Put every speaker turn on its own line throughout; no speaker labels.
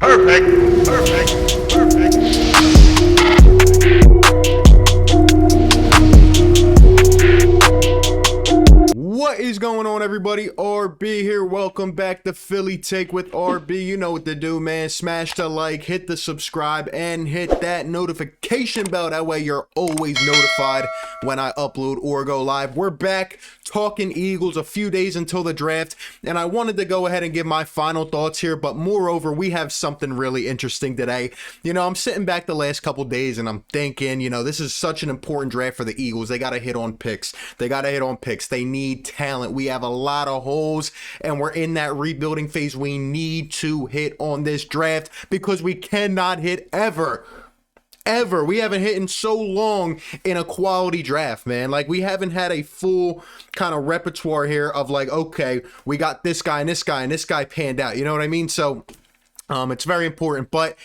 Perfect. Perfect. Perfect. What is going on, everybody? RB here. Welcome back to Philly Take with RB. You know what to do, man. Smash the like, hit the subscribe, and hit that notification bell. That way you're always notified when I upload or go live. We're back talking Eagles a few days until the draft, and I wanted to go ahead and give my final thoughts here, but moreover, we have something really interesting today. You know, I'm sitting back the last couple days and I'm thinking, you know, this is such an important draft for the Eagles. They got to hit on picks. They need talent. We have a lot of holes and we're in that rebuilding phase. We need to hit on this draft because we cannot hit ever. We haven't hit in so long in a quality draft, man. Like, we haven't had a full kind of repertoire here of like, okay, we got this guy and this guy and this guy panned out. You know what I mean? So it's very important. But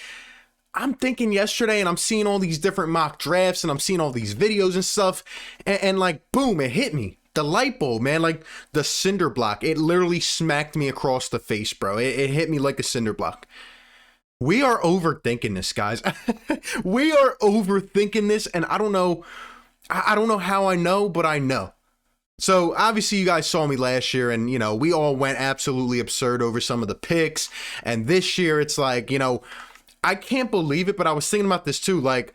I'm thinking yesterday and I'm seeing all these different mock drafts and I'm seeing all these videos and stuff. And like, boom, it hit me. The light bulb, man, like the cinder block. It literally smacked me across the face, bro. It hit me like a cinder block. We are overthinking this, guys. We are overthinking this, and I don't know how I know, but I know. So obviously you guys saw me last year and, you know, we all went absolutely absurd over some of the picks. And this year it's like, you know, I can't believe it, but I was thinking about this too. Like,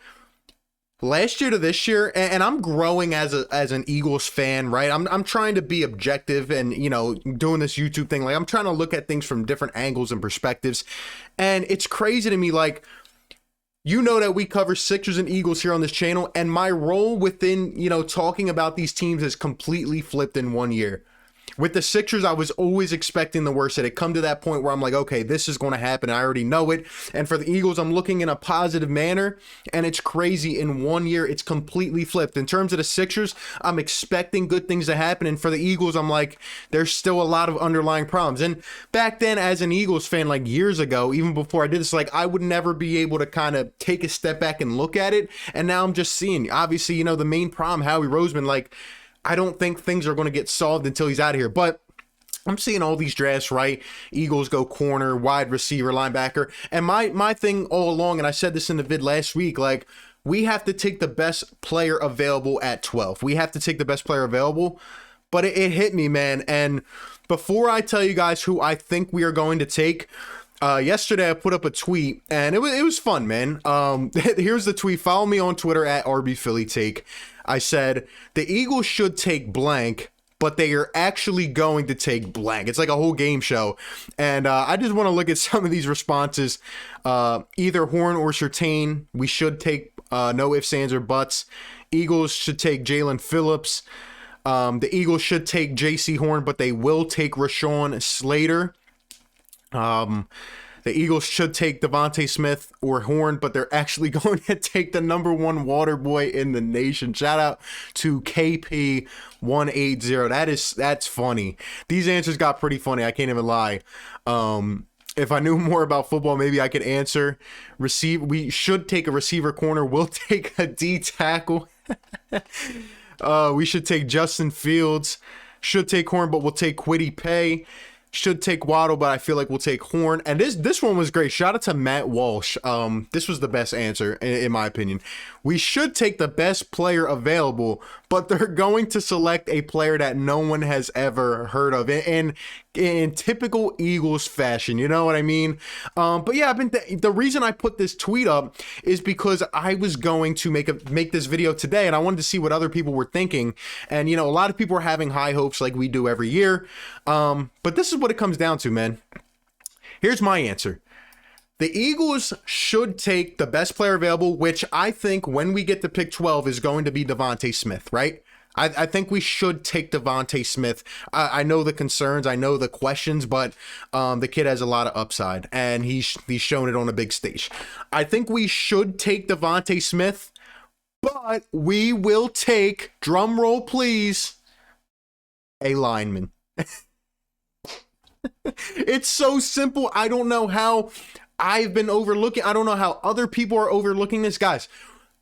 last year to this year, and I'm growing as an Eagles fan, right? I'm trying to be objective and, you know, doing this YouTube thing. Like, I'm trying to look at things from different angles and perspectives. And it's crazy to me, like, you know that we cover Sixers and Eagles here on this channel, and my role within, you know, talking about these teams is completely flipped in 1 year. With the Sixers, I was always expecting the worst. It had come to that point where I'm like, okay, this is going to happen. I already know it. And for the Eagles, I'm looking in a positive manner. And it's crazy. In 1 year, it's completely flipped. In terms of the Sixers, I'm expecting good things to happen. And for the Eagles, I'm like, there's still a lot of underlying problems. And back then, as an Eagles fan, like years ago, even before I did this, like I would never be able to kind of take a step back and look at it. And now I'm just seeing, obviously, you know, the main problem, Howie Roseman, like, I don't think things are going to get solved until he's out of here. But I'm seeing all these drafts, right? Eagles go corner, wide receiver, linebacker. And my thing all along, and I said this in the vid last week, like, we have to take the best player available at 12. We have to take the best player available. But it hit me, man. And before I tell you guys who I think we are going to take, yesterday I put up a tweet and it was fun, man. Here's the tweet. Follow me on Twitter at RBPhillyTake. I said, the Eagles should take blank, but they are actually going to take blank. It's like a whole game show. And I just want to look at some of these responses. Either Horn or Surtain. We should take no ifs, ands, or buts. Eagles should take Jalen Phillips. The Eagles should take J.C. Horn, but they will take Rashawn Slater. The Eagles should take Devontae Smith or Horn, but they're actually going to take the #1 water boy in the nation. Shout out to KP180. That's funny. These answers got pretty funny. I can't even lie. If I knew more about football, maybe I could answer. We should take a receiver corner. We'll take a D tackle. We should take Justin Fields. Should take Horn, but we'll take Kwity Paye. Should take Waddle, but I feel like we'll take Horn. And this one was great. Shout out to Matt Walsh. This was the best answer, in my opinion. We should take the best player available, but they're going to select a player that no one has ever heard of. And in typical Eagles fashion, you know what I mean? But yeah, the reason I put this tweet up is because I was going to make this video today, and I wanted to see what other people were thinking. And you know, a lot of people are having high hopes like we do every year. But this is what it comes down to, man. Here's my answer. The Eagles should take the best player available, which I think when we get to pick 12 is going to be Devontae Smith, right? I think we should take Devontae Smith. I know the concerns, I know the questions, but the kid has a lot of upside, and he's shown it on a big stage. I think we should take Devontae Smith, but we will take, drum roll please, a lineman. It's so simple. I don't know how I've been overlooking. I don't know how other people are overlooking this. Guys,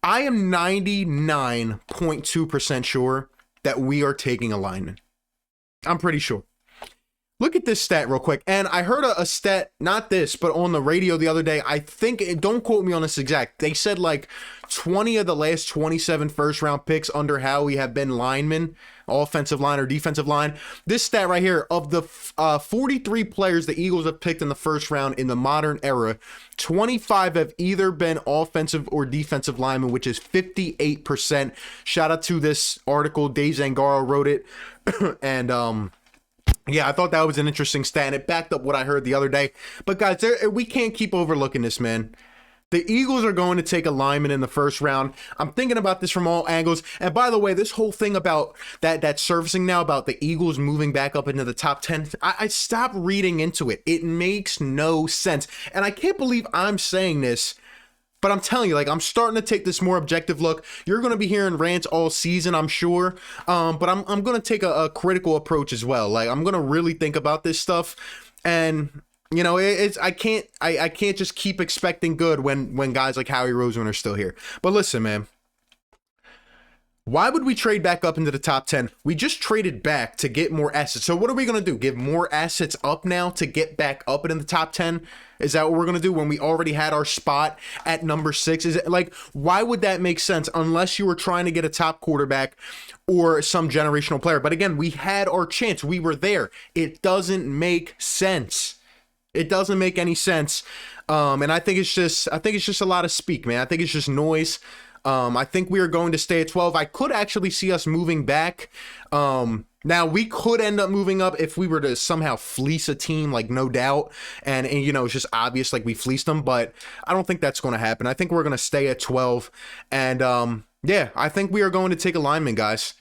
I am 99.2% sure that we are taking a lineman. I'm pretty sure. Look at this stat real quick. And I heard a stat, not this, but on the radio the other day. I think, don't quote me on this exact. They said like 20 of the last 27 first round picks under Howie have been linemen, offensive line or defensive line. This stat right here, of the 43 players the Eagles have picked in the first round in the modern era, 25 have either been offensive or defensive linemen, which is 58%. Shout out to this article. Dave Zangaro wrote it. And, yeah, I thought that was an interesting stat, and it backed up what I heard the other day. But guys, we can't keep overlooking this, man. The Eagles are going to take a lineman in the first round. I'm thinking about this from all angles. And by the way, this whole thing about that surfacing now about the Eagles moving back up into the top 10, I stopped reading into it. It makes no sense. And I can't believe I'm saying this, but I'm telling you, like, I'm starting to take this more objective look. You're going to be hearing rants all season, I'm sure. But I'm going to take a critical approach as well. Like, I'm going to really think about this stuff. And, you know, I can't just keep expecting good when guys like Howie Roseman are still here. But listen, man. Why would we trade back up into the top 10? We just traded back to get more assets. So what are we going to do? Give more assets up now to get back up in the top 10? Is that what we're going to do when we already had our spot at number 6? Is it like, why would that make sense unless you were trying to get a top quarterback or some generational player? But again, we had our chance. We were there. It doesn't make sense. It doesn't make any sense. And I think it's just a lot of speak, man. I think it's just noise. I think we are going to stay at 12. I could actually see us moving back. Now we could end up moving up if we were to somehow fleece a team, like, no doubt. And you know, it's just obvious, like, we fleeced them, but I don't think that's going to happen. I think we're going to stay at 12. And, yeah, I think we are going to take a lineman, guys.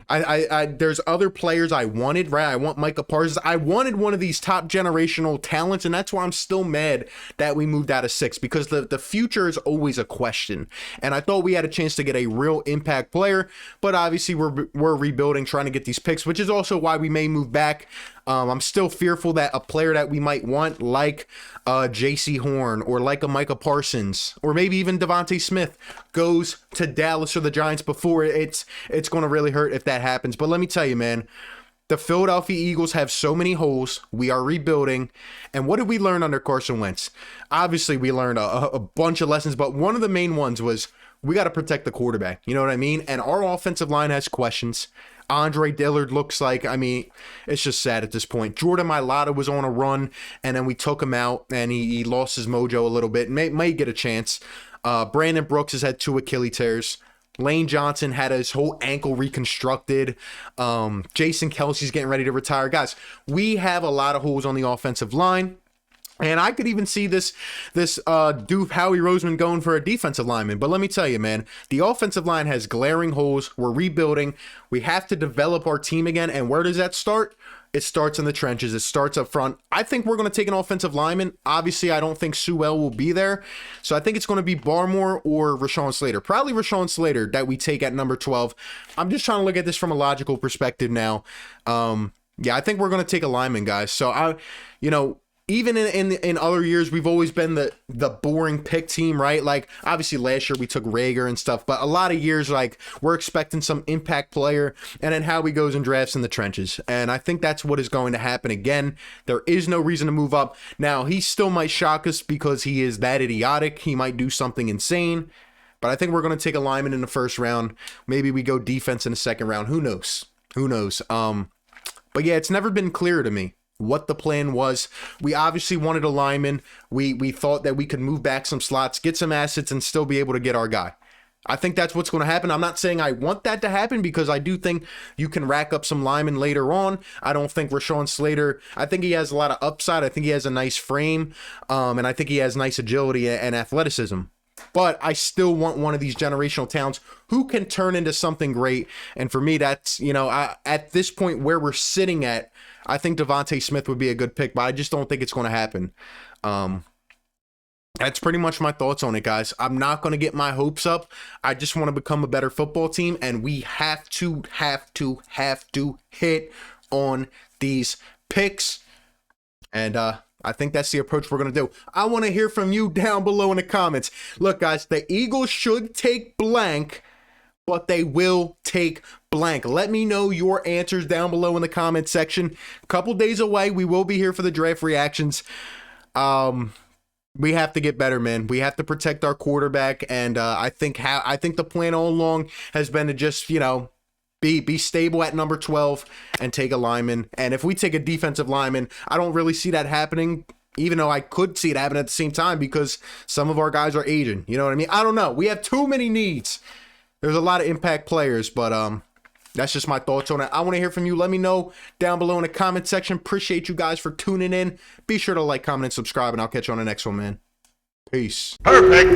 There's other players I wanted, right? I want Micah Parsons. I wanted one of these top generational talents, and that's why I'm still mad that we moved out of 6, because the future is always a question. And I thought we had a chance to get a real impact player, but obviously we're rebuilding, trying to get these picks, which is also why we may move back. I'm still fearful that a player that we might want, like J.C. Horn or like a Micah Parsons or maybe even Devontae Smith, goes to Dallas or the Giants before it's going to really hurt if that happens. But let me tell you, man, the Philadelphia Eagles have so many holes. We are rebuilding. And what did we learn under Carson Wentz? Obviously, we learned a bunch of lessons, but one of the main ones was we got to protect the quarterback. You know what I mean? And our offensive line has questions. Andre Dillard looks like, I mean, it's just sad at this point. Jordan Mailata was on a run, and then we took him out, and he lost his mojo a little bit. May get a chance. Brandon Brooks has had 2 Achilles tears. Lane Johnson had his whole ankle reconstructed. Jason Kelsey's getting ready to retire. Guys, we have a lot of holes on the offensive line. And I could even see this Doof Howie Roseman going for a defensive lineman. But let me tell you, man, the offensive line has glaring holes. We're rebuilding. We have to develop our team again. And where does that start? It starts in the trenches. It starts up front. I think we're going to take an offensive lineman. Obviously, I don't think Sewell will be there. So I think it's going to be Barmore or Rashawn Slater. Probably Rashawn Slater that we take at number 12. I'm just trying to look at this from a logical perspective now. Yeah, I think we're going to take a lineman, guys. So, even in other years, we've always been the boring pick team, right? Like, obviously last year we took Rager and stuff, but a lot of years, like, we're expecting some impact player, and then Howie goes and drafts in the trenches. And I think that's what is going to happen again. There is no reason to move up. Now, he still might shock us because he is that idiotic. He might do something insane, but I think we're going to take a lineman in the first round. Maybe we go defense in the second round. Who knows? But yeah, it's never been clear to me what the plan was. We obviously wanted a lineman. We thought that we could move back some slots, get some assets, and still be able to get our guy. I think that's what's going to happen. I'm not saying I want that to happen, because I do think you can rack up some linemen later on. I don't think Rashawn Slater, I think he has a lot of upside. I think he has a nice frame, and I think he has nice agility and athleticism. But I still want one of these generational talents who can turn into something great. And for me, that's, at this point where we're sitting at, I think Devontae Smith would be a good pick, but I just don't think it's going to happen. That's pretty much my thoughts on it, guys. I'm not going to get my hopes up. I just want to become a better football team, and we have to hit on these picks. And I think that's the approach we're going to do. I want to hear from you down below in the comments. Look, guys, the Eagles should take blank, but they will take blank. Let me know your answers down below in the comment section. A couple days away, we will be here for the draft reactions. We have to get better, man. We have to protect our quarterback, and I think the plan all along has been to just, you know, be stable at number 12 and take a lineman. And if we take a defensive lineman, I don't really see that happening, even though I could see it happen at the same time because some of our guys are aging. You know what I mean? I don't know. We have too many needs. There's a lot of impact players, but that's just my thoughts on it. I want to hear from you. Let me know down below in the comment section. Appreciate you guys for tuning in. Be sure to like, comment, and subscribe, and I'll catch you on the next one, man. Peace.
Perfect.